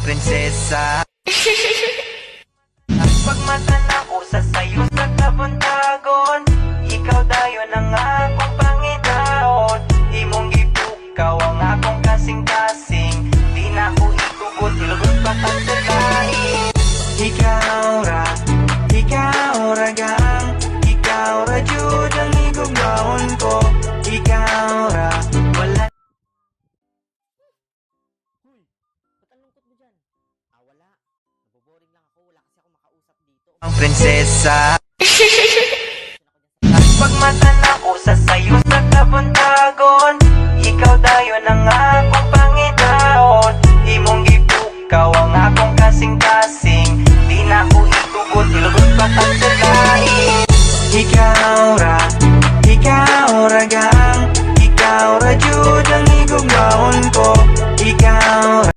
prinsesa. Pagmata na ko sa sayo sa kabuntagon, ikaw dayon ang akong pangidaot. Imong gipukaw ang akong kasing-kasing, di na ko ikugot, ilugot pa kasalain. Ikaw ra gang, ikaw ra jud ang igugawon ko. Ikaw ra, wala. Huy, ba't ang lungkot mo dyan? Wala. Naboboring lang ako. Wala kasi ako makausap dito. Ang prinsesa. Pagmata na ko sa sayo sa kabuntagon, ikaw dayon ang akong